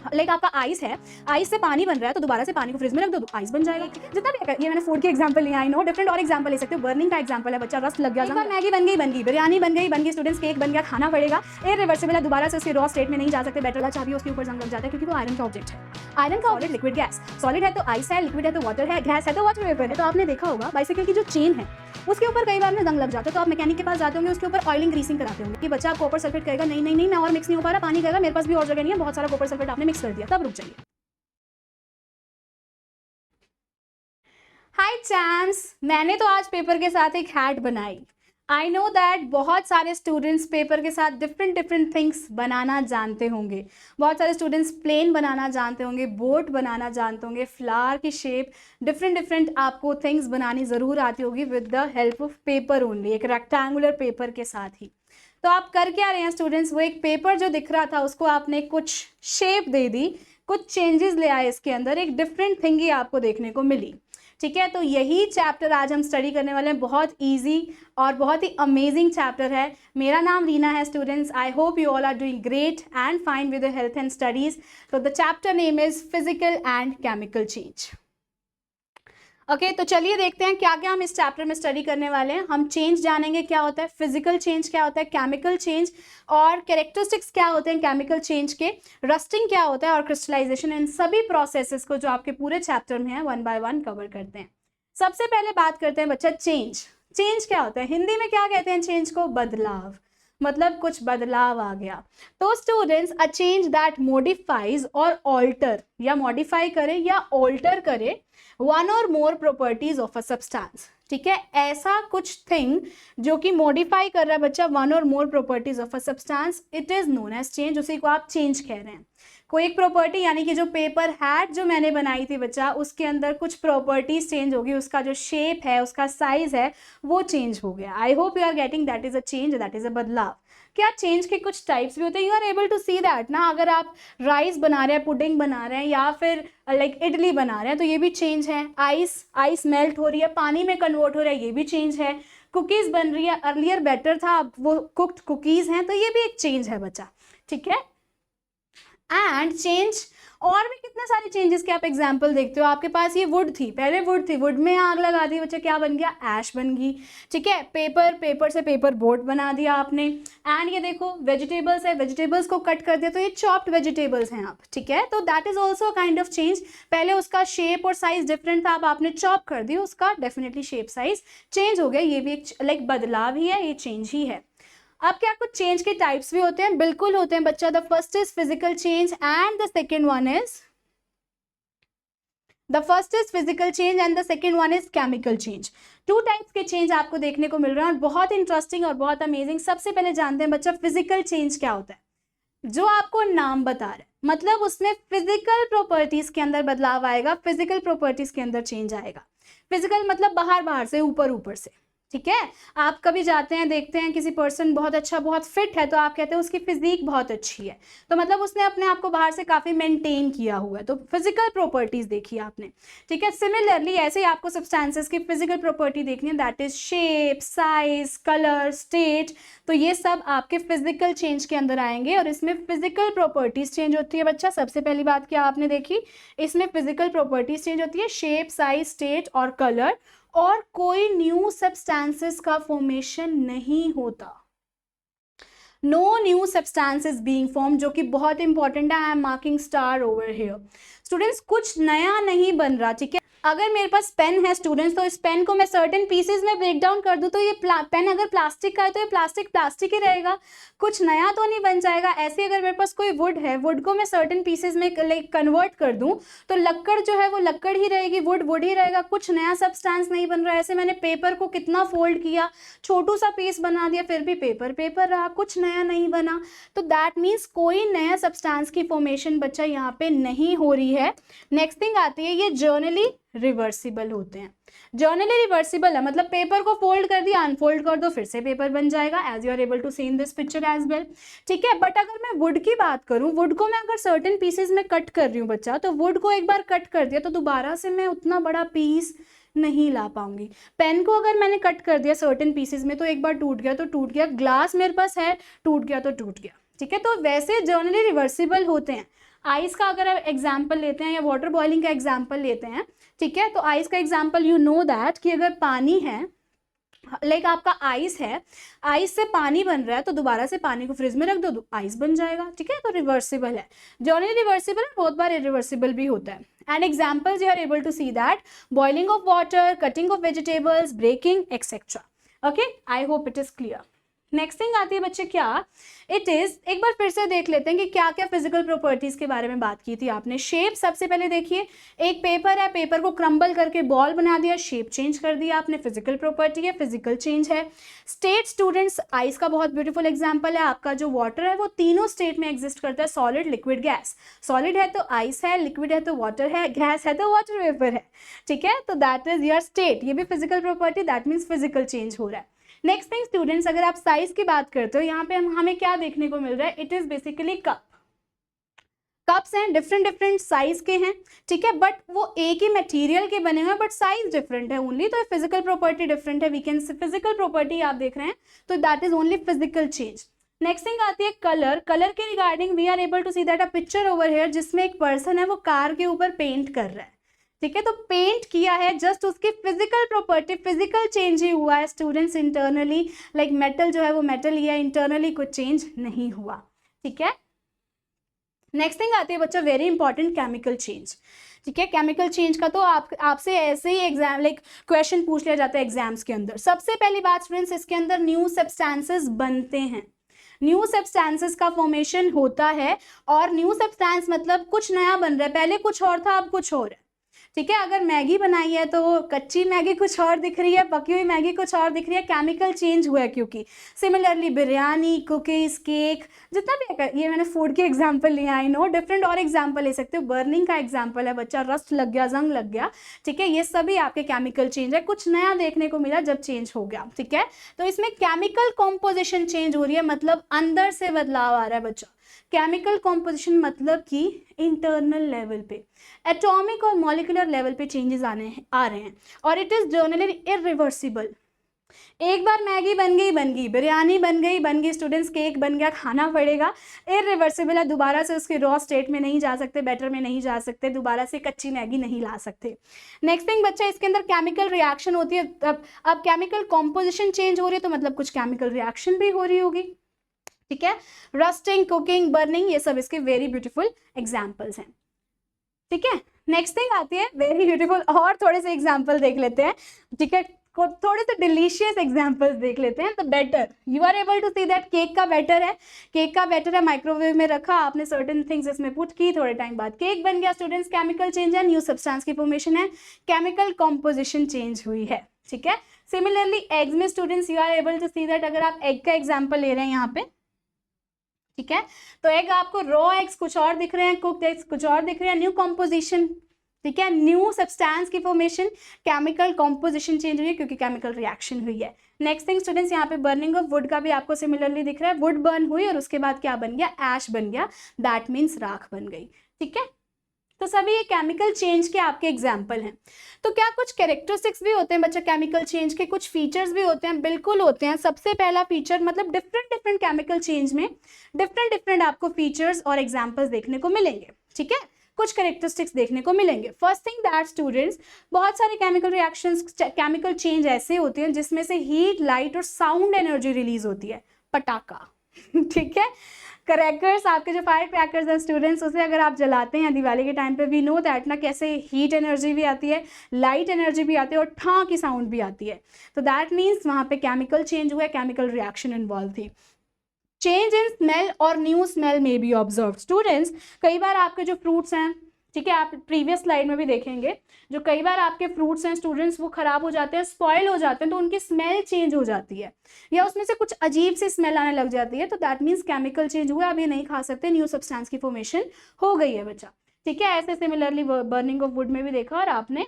Like आपका ice है, ice से पानी बन रहा है तो दोबारा से पानी को फ्रिज में रख दो तो आइस बन जाएगा। जितना भी, ये मैंने फूड के एग्जांपल लिया, आई नो डिफरेंट और एग्जांपल ले सकते हो। बर्निंग का एग्जांपल है, बच्चा रस्ट लग गया, एक बार मैगी बन गई, बिरयानी बन गई, स्टूडेंट्स केक बन गया, खाना पड़ेगा, इरिवर्सिबल है, दोबारा से उसकी रॉ स्टेट में नहीं जा सकते, बेटर चाबी उसके ऊपर जंग लग जाता है क्योंकि वो आयरन का ऑब्जेक्ट है। आयरन का ऑब्जेक्ट लिक्विड गैस, सॉलिड है तो आइस है, लिक्विड है तो वाटर है, गैस है तो वाटर वेपर है। तो आपने देखा होगा बाइसाइकिल की जो चेन है उसके ऊपर कई बार में जंग लग जाता है, तो आप मैकेनिक के पास जाते होंगे, उसके ऊपर ऑयलिंग ग्रीसिंग कराते होंगे कि बच्चा कॉपर सल्फेट कहेगा नहीं मैं और मिक्स नहीं हो पा रहा, पानी कहेगा मेरे पास भी और जगह नहीं है, बहुत सारा कॉपर सल्फेट आपने मिक्स कर दिया, तब रुक जाइए। हाय चैम्स, मैंने तो आज पेपर के साथ एक हैट बनाई। आई नो दैट बहुत सारे स्टूडेंट्स पेपर के साथ डिफरेंट थिंग्स बनाना जानते होंगे। बहुत सारे स्टूडेंट्स प्लेन बनाना जानते होंगे, बोट बनाना जानते होंगे, फ्लावर की शेप, डिफरेंट आपको थिंग्स बनानी ज़रूर आती होगी with the help of paper only, एक रेक्टेंगुलर पेपर के साथ ही। तो आप कर क्या रहे हैं स्टूडेंट्स, वो एक पेपर जो दिख रहा था उसको आपने कुछ शेप दे दी, कुछ चेंजेस ले आए इसके अंदर, एक डिफरेंट थिंग ही आपको देखने को मिली। ठीक है, तो यही चैप्टर आज हम स्टडी करने वाले हैं। बहुत इजी और बहुत ही अमेजिंग चैप्टर है। मेरा नाम रीना है students. I hope you all are doing great and fine with health and studies. तो the chapter name is physical and chemical change. Okay, तो चलिए देखते हैं क्या क्या हम इस चैप्टर में स्टडी करने वाले हैं। हम चेंज जानेंगे, क्या होता है फिजिकल चेंज, क्या होता है केमिकल चेंज, और कैरेक्टरिस्टिक्स क्या होते हैं केमिकल चेंज के, रस्टिंग क्या होता है और क्रिस्टलाइजेशन, इन सभी प्रोसेसेस को जो आपके पूरे चैप्टर में है वन बाय वन कवर करते हैं। सबसे पहले बात करते हैं बच्चा चेंज। चेंज क्या होता है, हिंदी में क्या कहते हैं चेंज को, बदलाव, मतलब कुछ बदलाव आ गया। तो students, a change that modifies और ऑल्टर, या मॉडिफाई करे या ऑल्टर करे वन और more properties of a substance. ठीक है, ऐसा कुछ थिंग जो कि मॉडिफाई कर रहा है बच्चा वन और more properties of a substance, it is known as change. उसी को आप चेंज कह रहे हैं। कोई एक प्रॉपर्टी, यानी कि जो पेपर हैट जो मैंने बनाई थी बच्चा, उसके अंदर कुछ प्रॉपर्टीज चेंज होगी, उसका जो शेप है, उसका साइज है, वो चेंज हो गया। I hope you are getting that is a change, that is a बदलाव। क्या चेंज के कुछ टाइप्स भी होते हैं, you are able to see that ना। अगर आप राइस बना रहे हैं, पुडिंग बना रहे हैं, या फिर लाइक इडली बना रहे हैं, तो ये भी चेंज है। आइस मेल्ट हो रही है, पानी में कन्वर्ट हो रहा है, ये भी चेंज है। कुकीज बन रही है, अर्लियर बैटर था, अब वो कुक्ड कुकीज हैं, तो ये भी एक चेंज है बच्चा। ठीक है, एंड चेंज और भी कितने सारे चेंजेस के आप एग्जाम्पल देखते हो। आपके पास ये वुड थी, पहले वुड थी, वुड में आग लगा दी बच्चा, क्या बन गया, ऐश बन गई। ठीक है, पेपर से पेपर बोट बना दिया आपने। एंड ये देखो वेजिटेबल्स है, वेजिटेबल्स को कट कर दिया तो ये चॉप्ड वेजिटेबल्स हैं आप। ठीक है, तो that is also kind of change. पहले उसका शेप और साइज डिफरेंट था, अब आपने चॉप कर दी, उसका डेफिनेटली शेप साइज चेंज हो गया। ये भी एक लाइक बदलाव ही है, ये चेंज ही है। अब क्या कुछ चेंज के टाइप्स भी होते हैं, बिल्कुल होते हैं बच्चा। The first is physical change and the second one is physical change and the second one is chemical change. Two types के चेंज आपको देखने को मिल रहा है और बहुत इंटरेस्टिंग और बहुत अमेजिंग। सबसे पहले जानते हैं बच्चा फिजिकल चेंज क्या होता है। जो आपको नाम बता रहा है, मतलब उसमें फिजिकल प्रॉपर्टीज के अंदर बदलाव आएगा, फिजिकल प्रॉपर्टीज के अंदर चेंज आएगा। फिजिकल मतलब बाहर से, ऊपर से। ठीक है, आप कभी जाते हैं, देखते हैं किसी पर्सन बहुत अच्छा, बहुत फिट है, तो आप कहते हैं उसकी फिजिक बहुत अच्छी है, तो मतलब उसने अपने आप को बाहर से काफी मेंटेन किया हुआ है, तो फिजिकल प्रॉपर्टीज देखी आपने। ठीक है, सिमिलरली ऐसे ही आपको सब्सटेंसेस की फिजिकल प्रॉपर्टी देखनी है, that is shape, size, colour, state. तो ये सब आपके फिजिकल चेंज के अंदर आएंगे और इसमें फिजिकल प्रॉपर्टीज चेंज होती है बच्चा। सबसे पहली बात क्या आपने देखी, इसमें फिजिकल प्रॉपर्टीज चेंज होती है, शेप, साइज, स्टेट और कलर, और कोई न्यू सब्सटेंसेस का फॉर्मेशन नहीं होता। No new substances being form, जो कि बहुत इंपॉर्टेंट है। I am marking star over here. Students, कुछ नया नहीं बन रहा। ठीक है, अगर मेरे पास पेन है स्टूडेंट्स, तो इस पेन को मैं सर्टेन पीसेस में ब्रेक डाउन कर दूं, तो ये पेन अगर प्लास्टिक का है तो ये प्लास्टिक ही रहेगा, कुछ नया तो नहीं बन जाएगा। ऐसे अगर मेरे पास कोई वुड है, वुड को मैं सर्टेन पीसेस में कन्वर्ट कर दूं, तो लक्कड़ जो है वो लक्कड़ ही रहेगी, वुड ही रहेगा, कुछ नया सब्सटेंस नहीं बन रहा है। ऐसे मैंने पेपर को कितना फोल्ड किया, छोटू सा पीस बना दिया, फिर भी पेपर रहा, कुछ नया नहीं बना। तो दैट मीन्स कोई नया सब्सटेंस की फॉर्मेशन बच्चा यहाँ पे नहीं हो रही है। नेक्स्ट थिंग आती है, ये जर्नली रिवर्सिबल होते हैं। जर्नली रिवर्सिबल है मतलब पेपर को फोल्ड कर दिया, अनफोल्ड कर दो, फिर से पेपर बन जाएगा, as you are able to see in this picture as well. ठीक है, बट अगर मैं वुड की बात करूं, वुड को मैं अगर सर्टेन पीसेस में कट कर रही हूँ बच्चा, तो वुड को एक बार कट कर दिया तो दोबारा से मैं उतना बड़ा पीस नहीं ला पाऊंगी। पेन को अगर मैंने कट कर दिया सर्टेन पीसेस में, तो एक बार टूट गया तो टूट गया, ग्लास मेरे पास है, टूट गया तो टूट गया। ठीक है, तो वैसे जर्नली रिवर्सिबल होते हैं। आइस का अगर आप एग्जाम्पल लेते हैं या वाटर बॉइलिंग का एग्जाम्पल लेते हैं, ठीक है, तो आइस का एग्जाम्पल यू नो दैट कि अगर पानी है, लाइक आपका आइस है, आइस से पानी बन रहा है, तो दोबारा से पानी को फ्रिज में रख दो, आइस बन जाएगा, ठीक है, तो रिवर्सिबल है, जनरली रिवर्सिबल है, बहुत बार इरिवर्सिबल भी होता है। And examples you are able to see that boiling of water, cutting of vegetables, breaking etcetera. Okay, I hope it is clear. Next thing आती है बच्चे क्या, इट इज, एक बार फिर से देख लेते हैं कि क्या क्या फिजिकल प्रॉपर्टीज के बारे में बात की थी आपने। शेप सबसे पहले देखिए, एक पेपर है, पेपर को क्रम्बल करके बॉल बना दिया, शेप चेंज कर दिया आपने, फिजिकल प्रॉपर्टी है, फिजिकल चेंज है। स्टेट स्टूडेंट्स, आइस का बहुत ब्यूटीफुल एग्जाम्पल है, आपका जो वाटर है वो तीनों स्टेट में एग्जिस्ट करता है, सॉलिड, लिक्विड, गैस। सॉलिड है तो आइस है, लिक्विड है तो वाटर है, गैस है तो वाटर वेपर है, ठीक है, तो दैट इज योर स्टेट, ये भी physical property, that means physical change हो रहा है। नेक्स्ट थिंग स्टूडेंट्स, अगर आप साइज की बात करते हो, यहाँ पे हमें क्या देखने को मिल रहा है, it is basically cup. Cups हैं, डिफरेंट डिफरेंट साइज के हैं, ठीक है, बट वो एक ही मटेरियल के बने हुए हैं, बट साइज डिफरेंट है ओनली, तो फिजिकल प्रॉपर्टी डिफरेंट है, we can say physical property आप देख रहे हैं, तो that is only physical change. Next thing आती है कलर। कलर के regarding we are able to see that a picture over here, जिसमें एक पर्सन है वो कार के ऊपर पेंट कर रहा है, ठीक है, तो पेंट किया है, जस्ट उसकी फिजिकल प्रॉपर्टी, फिजिकल चेंज ही हुआ है स्टूडेंट्स इंटरनली, लाइक मेटल जो है वो मेटल ही है, इंटरनली कुछ चेंज नहीं हुआ, ठीक है। नेक्स्ट थिंग आती है बच्चा वेरी इंपॉर्टेंट, केमिकल चेंज, ठीक है, केमिकल चेंज का तो आपसे ऐसे ही एग्जाम लाइक क्वेश्चन पूछ लिया जाता है एग्जाम्स के अंदर। सबसे पहली बात स्टूडेंट्स, इसके अंदर न्यू सब्सटेंसेस बनते हैं, न्यू सब्सटेंसेस का फॉर्मेशन होता है, और न्यू सब्सटेंस मतलब कुछ नया बन रहा है, पहले कुछ और था अब कुछ और है, ठीक है। अगर मैगी बनाई है तो कच्ची मैगी कुछ और दिख रही है, पकी हुई मैगी कुछ और दिख रही है, केमिकल चेंज हुआ है क्योंकि। सिमिलरली बिरयानी, कुकीज, केक, जितना भी है, ये मैंने फूड के एग्जांपल लिया, आई नो, डिफरेंट और एग्जांपल ले सकते हो, बर्निंग का एग्जांपल है बच्चा, रस्ट लग गया, जंग लग गया, ठीक है, ये सभी आपके केमिकल चेंज है, कुछ नया देखने को मिला जब चेंज हो गया, ठीक है। तो इसमें केमिकल कॉम्पोजिशन चेंज हो रही है, मतलब अंदर से बदलाव आ रहा है बच्चा। केमिकल कॉम्पोजिशन मतलब कि इंटरनल लेवल पे, एटॉमिक और मॉलिक्यूलर लेवल पे चेंजेस आ रहे हैं, और इट इज जनरली इरिवर्सिबल। एक बार मैगी बन गई, बिरयानी बन गई स्टूडेंट्स, केक बन गया, खाना पड़ेगा, इरिवर्सिबल है, दोबारा से उसके रॉ स्टेट में नहीं जा सकते, बैटर में नहीं जा सकते, दोबारा से कच्ची मैगी नहीं ला सकते। नेक्स्ट थिंग बच्चा, इसके अंदर केमिकल रिएक्शन होती है, अब केमिकल कॉम्पोजिशन चेंज हो रही है तो मतलब कुछ केमिकल रिएक्शन भी हो रही होगी, ठीक है। रस्टिंग, कुकिंग, बर्निंग, ये सब इसके वेरी ब्यूटीफुल एग्जाम्पल्स हैं, ठीक है। नेक्स्ट थिंग आती है वेरी ब्यूटीफुल, और थोड़े से एग्जाम्पल देख लेते हैं, ठीक है, थोड़े से डिलीशियस एग्जाम्पल्स देख लेते हैं। तो batter, you are able to see that cake का बैटर है, केक का बैटर है, माइक्रोवेव में रखा आपने, सर्टेन थिंग्स इसमें पुट की, थोड़े टाइम बाद केक बन गया स्टूडेंट्स, केमिकल चेंज है, न्यू सब्सटेंस की फॉर्मेशन है, केमिकल कॉम्पोजिशन चेंज हुई है, ठीक है। सिमिलरली एग्स में students you are able to see that, अगर आप एग का एग्जाम्पल ले रहे हैं यहाँ पे, ठीक है, तो एग आपको रॉ एग्स कुछ और दिख रहे हैं, कुक्ड एग्स कुछ और दिख रहे हैं, न्यू कॉम्पोजिशन, ठीक है, न्यू सब्सटेंस की फॉर्मेशन, केमिकल कॉम्पोजिशन चेंज हुई है क्योंकि केमिकल रिएक्शन हुई है। नेक्स्ट थिंग स्टूडेंट्स, यहाँ पे बर्निंग ऑफ वुड का भी आपको सिमिलरली दिख रहा है, वुड बर्न हुई और उसके बाद क्या बन गया, ऐश बन गया, दैट मीन्स राख बन गई, ठीक है। तो सभी ये केमिकल चेंज के आपके एग्जाम्पल हैं। तो क्या कुछ कैरेक्टरिस्टिक्स भी होते हैं बच्चा केमिकल चेंज के, कुछ फीचर्स भी होते हैं, बिल्कुल होते हैं। सबसे पहला फीचर मतलब डिफरेंट डिफरेंट केमिकल चेंज में डिफरेंट डिफरेंट आपको फीचर्स और एग्जाम्पल्स देखने को मिलेंगे, ठीक है, कुछ कैरेक्टरिस्टिक्स देखने को मिलेंगे। फर्स्ट थिंग दैट स्टूडेंट्स, बहुत सारे केमिकल रिएक्शंस, केमिकल चेंज ऐसे होते हैं जिसमें से हीट, लाइट और साउंड एनर्जी रिलीज होती है, पटाखा ठीक है, क्रैकर्स, आपके जो फायर क्रैकर्स हैं स्टूडेंट्स, उसे अगर आप जलाते हैं दिवाली के टाइम पे, वी नो दैट ना, कैसे हीट एनर्जी भी आती है, लाइट एनर्जी भी आती है और ठां की साउंड भी आती है, तो दैट मीन्स वहाँ पे केमिकल चेंज हुआ है, केमिकल रिएक्शन इन्वॉल्व थी। चेंज इन स्मेल और न्यू स्मेल में बी ऑब्जर्व स्टूडेंट्स, कई बार आपके जो फ्रूट्स हैं, ठीक है, आप प्रीवियस स्लाइड में भी देखेंगे, जो कई बार आपके फ्रूट्स हैं स्टूडेंट्स वो खराब हो जाते हैं, स्पॉइल हो जाते हैं, तो उनकी स्मेल चेंज हो जाती है या उसमें से कुछ अजीब सी स्मेल आने लग जाती है, तो दैट मीन्स केमिकल चेंज हुआ, अब ये नहीं खा सकते, न्यू सब्सटेंस की फॉर्मेशन हो गई है बच्चा, ठीक है। ऐसे सिमिलरली बर्निंग ऑफ वुड में भी देखा और आपने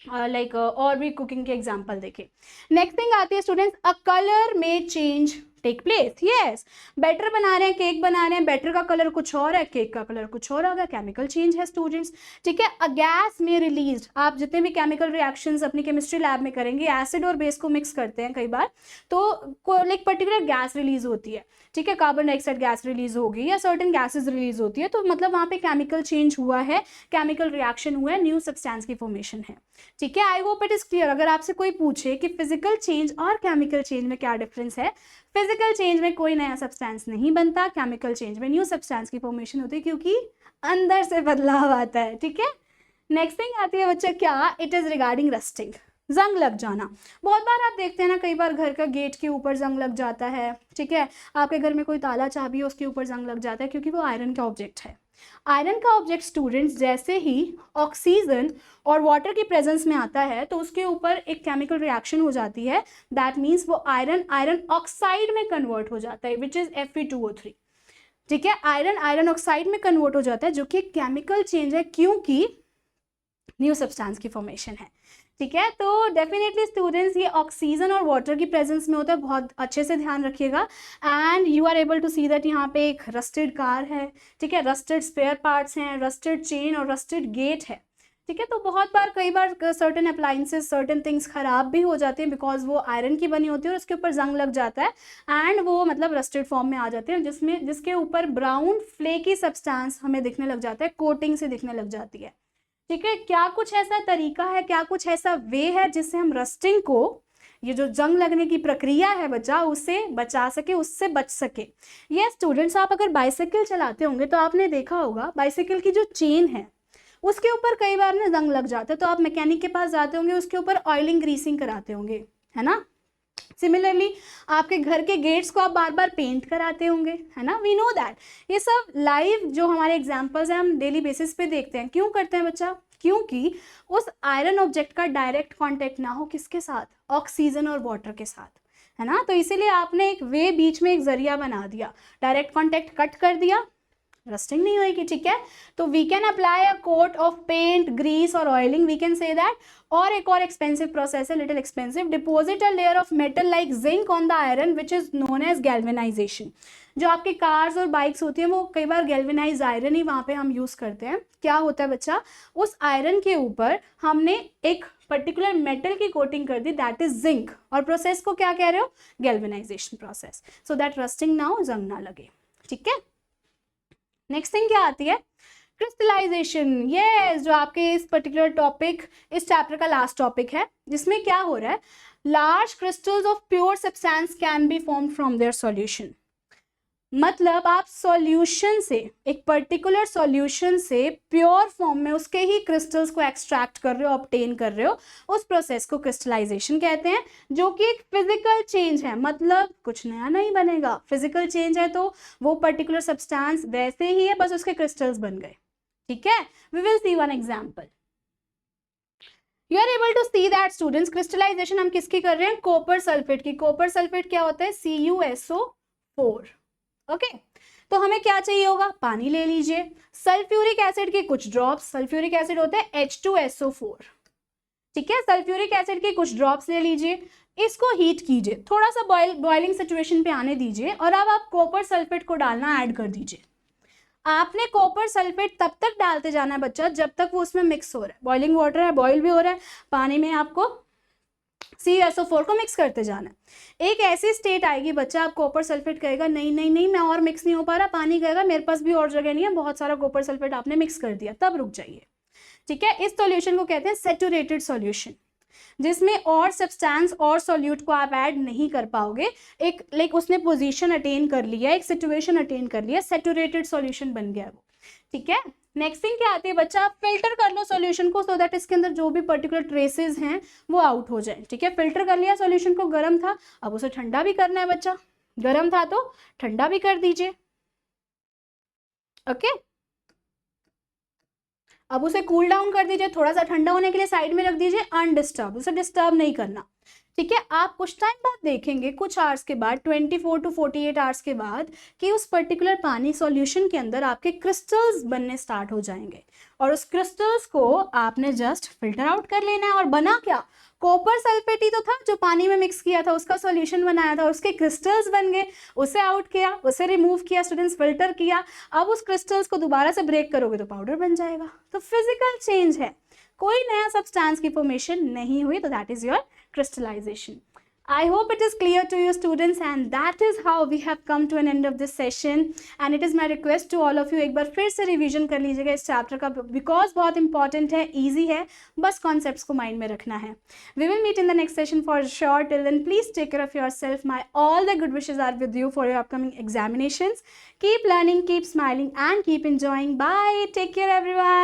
लाइक और भी कुकिंग के एग्जाम्पल देखे। नेक्स्ट थिंग आती है स्टूडेंट्स, अ कलर में change take place. Yes, batter बना रहे हैं, केक बना रहे हैं, बैटर का कलर कुछ और है, केक का कलर कुछ और होगा, केमिकल चेंज है स्टूडेंट्स। ठीक है, अ गैस में रिलीज, आप जितने भी केमिकल रिएक्शंस अपनी केमिस्ट्री लैब में करेंगे, एसिड और बेस को मिक्स करते हैं कई बार, तो एक पर्टिकुलर गैस रिलीज होती है। ठीक है, कार्बन डाइऑक्साइड गैस रिलीज होगी या सर्टेन गैसेज रिलीज होती है, तो मतलब वहाँ पे केमिकल चेंज हुआ है, केमिकल रिएक्शन हुआ है, न्यू सब्सटेंस की फॉर्मेशन है। ठीक है, आई होप इट इज क्लियर। अगर आपसे कोई पूछे कि फिजिकल चेंज और केमिकल चेंज में क्या डिफरेंस है, फिजिकल चेंज में कोई नया सब्सटेंस नहीं बनता, केमिकल चेंज में न्यू सब्सटेंस की फॉर्मेशन होती है, क्योंकि अंदर से बदलाव आता है। ठीक है, नेक्स्ट थिंग आती है बच्चा क्या, इट इज रिगार्डिंग रस्टिंग, जंग लग जाना। बहुत बार आप देखते हैं ना, कई बार घर का गेट के ऊपर जंग लग जाता है। ठीक है, आपके घर में कोई ताला चाबी है, उसके ऊपर जंग लग जाता है, क्योंकि वो आयरन का ऑब्जेक्ट है। आयरन का ऑब्जेक्ट स्टूडेंट्स जैसे ही ऑक्सीजन और वाटर की प्रेजेंस में आता है, तो उसके ऊपर एक केमिकल रिएक्शन हो जाती है, दैट मीन्स वो आयरन ऑक्साइड में कन्वर्ट हो जाता है, विच इज Fe2O3। ठीक है, आयरन ऑक्साइड में कन्वर्ट हो जाता है, जो कि केमिकल चेंज है, क्योंकि न्यू सब्सटेंस की फॉर्मेशन है। ठीक है, तो डेफिनेटली स्टूडेंट्स ये ऑक्सीजन और वाटर की प्रेजेंस में होता है, बहुत अच्छे से ध्यान रखिएगा। And you are able to see that यहाँ पे एक रस्टेड कार है। ठीक है, रस्टेड स्पेयर पार्ट्स हैं, रस्टेड चेन और रस्टेड गेट है। ठीक है, तो बहुत बार कई बार सर्टेन अप्लाइंसेस, सर्टेन थिंग्स खराब भी हो जाते हैं, बिकॉज वो आयरन की बनी होती है और उसके ऊपर जंग लग जाता है, एंड वो मतलब रस्टेड फॉर्म में आ जाते हैं, जिसके ऊपर ब्राउन फ्लेकी सब्सटेंस हमें दिखने लग जाता है, कोटिंग से दिखने लग जाती है। ठीक है, क्या कुछ ऐसा तरीका है, क्या कुछ ऐसा वे है जिससे हम रस्टिंग को, ये जो जंग लगने की प्रक्रिया है बच्चा, उससे बचा सके, उससे बच सके। ये स्टूडेंट्स, आप अगर बाइसाइकिल चलाते होंगे तो आपने देखा होगा बाइसाइकिल की जो चेन है उसके ऊपर कई बार ना जंग लग जाता है, तो आप मैकेनिक के पास जाते होंगे, उसके ऊपर ऑयलिंग ग्रीसिंग कराते होंगे, है ना। सिमिलरली आपके घर के गेट्स को आप बार बार पेंट कराते होंगे, है ना। वी नो दैट ये सब लाइव जो हमारे एग्जांपल्स हैं, हम डेली बेसिस पे देखते हैं। क्यों करते हैं बच्चा, क्योंकि उस आयरन ऑब्जेक्ट का डायरेक्ट कांटेक्ट ना हो किसके साथ, ऑक्सीजन और वाटर के साथ, है ना। तो इसीलिए आपने एक वे बीच में एक जरिया बना दिया, डायरेक्ट कांटेक्ट कट कर दिया, रस्टिंग नहीं होगी। ठीक है, तो we can apply a coat of paint, grease और oiling, we can say that. और एक और एक्सपेंसिव प्रोसेस है, little expensive, deposit a layer of metal like zinc on the iron which is known as galvanisation. जो आपके cars और bikes होती हैं, वो कई बार गैल्वेनाइज आयरन ही वहाँ पे हम यूज करते हैं। क्या होता है बच्चा, उस आयरन के ऊपर हमने एक पर्टिकुलर मेटल की कोटिंग कर दी, दैट इज जिंक, और प्रोसेस को क्या कह रहे हो, galvanisation process, so that rusting ना हो, जंग ना लगे। ठीक है, नेक्स्ट थिंग क्या आती है, क्रिस्टलाइजेशन। ये जो आपके इस पर्टिकुलर टॉपिक, इस चैप्टर का लास्ट टॉपिक है, जिसमें क्या हो रहा है, large crystals of pure substance can be form from their solution. मतलब आप सॉल्यूशन से, एक पर्टिकुलर सॉल्यूशन से प्योर फॉर्म में उसके ही क्रिस्टल्स को एक्सट्रैक्ट कर रहे हो, ऑब्टेन कर रहे हो, उस प्रोसेस को क्रिस्टलाइजेशन कहते हैं, जो कि एक फिजिकल चेंज है। मतलब कुछ नया नहीं बनेगा, फिजिकल चेंज है, तो वो पर्टिकुलर सब्सटेंस वैसे ही है, बस उसके क्रिस्टल्स बन गए। ठीक है, we will see one example. You are able to see that students, crystallization हम किसकी कर रहे हैं, कॉपर सल्फेट की। कॉपर सल्फेट क्या होता है, CuSO4। ओके, तो हमें क्या चाहिए होगा, पानी ले लीजिए, सल्फ्यूरिक एसिड के कुछ ड्रॉप्स, सल्फ्यूरिक एसिड होते हैं H2SO4। ठीक है, सल्फ्यूरिक एसिड के कुछ ड्रॉप्स ले लीजिए, इसको हीट कीजिए, थोड़ा सा बॉइलिंग सिचुएशन पे आने दीजिए, और अब आप कॉपर सल्फेट को डालना ऐड कर दीजिए। आपने कॉपर सल्फेट तब तक डालते जाना है बच्चा, जब तक वो उसमें मिक्स हो रहा है, बॉइलिंग वाटर है, बॉइल भी हो रहा है, पानी में आपको CuSO4 को मिक्स करते जाना है। एक ऐसी स्टेट आएगी बच्चा, आप कॉपर सल्फेट कहेगा नहीं नहीं नहीं, मैं और मिक्स नहीं हो पा रहा, पानी कहेगा मेरे पास भी और जगह नहीं है, बहुत सारा कॉपर सल्फेट आपने मिक्स कर दिया, तब रुक जाइए। ठीक है, इस सॉल्यूशन को कहते हैं सैचुरेटेड सॉल्यूशन, जिसमें और सब्सटेंस और सॉल्यूट को आप ऐड नहीं कर पाओगे। एक लाइक उसने पोजीशन अटेन कर लिया, एक सिचुएशन अटेन कर लिया, सैचुरेटेड सॉल्यूशन बन गया वो। ठीक है, नेक्स्ट थिंग क्या आती है बच्चा, आप फिल्टर कर लो सॉल्यूशन को, सो दैट इसके अंदर जो भी पर्टिकुलर ट्रेसेस हैं वो आउट हो जाए। ठीक है, फिल्टर कर लिया सॉल्यूशन को, गर्म था, अब उसे ठंडा भी करना है बच्चा, गर्म था तो ठंडा भी कर दीजिए। ओके, अब उसे कूल डाउन कर दीजिए, थोड़ा सा ठंडा होने के लिए साइड में रख दीजिए, अनडिस्टर्ब, उसे डिस्टर्ब नहीं करना। ठीक है, आप कुछ टाइम बाद देखेंगे, कुछ आवर्स के बाद, 24 to 48 आवर्स के बाद, कि उस पर्टिकुलर पानी सॉल्यूशन के अंदर आपके क्रिस्टल्स बनने स्टार्ट हो जाएंगे और उस क्रिस्टल्स को आपने जस्ट फिल्टर आउट कर लेना है। और बना क्या, कॉपर सल्फेट ही तो था जो पानी में मिक्स किया था, उसका सॉल्यूशन बनाया था, उसके क्रिस्टल्स बन गए, उसे आउट किया, उसे रिमूव किया, स्टूडेंट्स फिल्टर किया, अब उस क्रिस्टल्स को दोबारा से ब्रेक करोगे तो पाउडर बन जाएगा। तो फिजिकल चेंज है, कोई नया सब्सटेंस की फॉर्मेशन नहीं हुई, तो that is your crystallization. I hope it is clear to you students, and that is how we have come to an end of this session. And it is my request to all of you, एक बार फिर से revision कर लीजिएगा इस chapter का, because बहुत important है, easy है, बस कॉन्सेप्ट्स को माइंड में रखना है। We will meet in the next session for sure. Till then, please take care of yourself. My all the good wishes are with you for your upcoming examinations. Keep learning, keep smiling, and keep enjoying. Bye. Take care, everyone.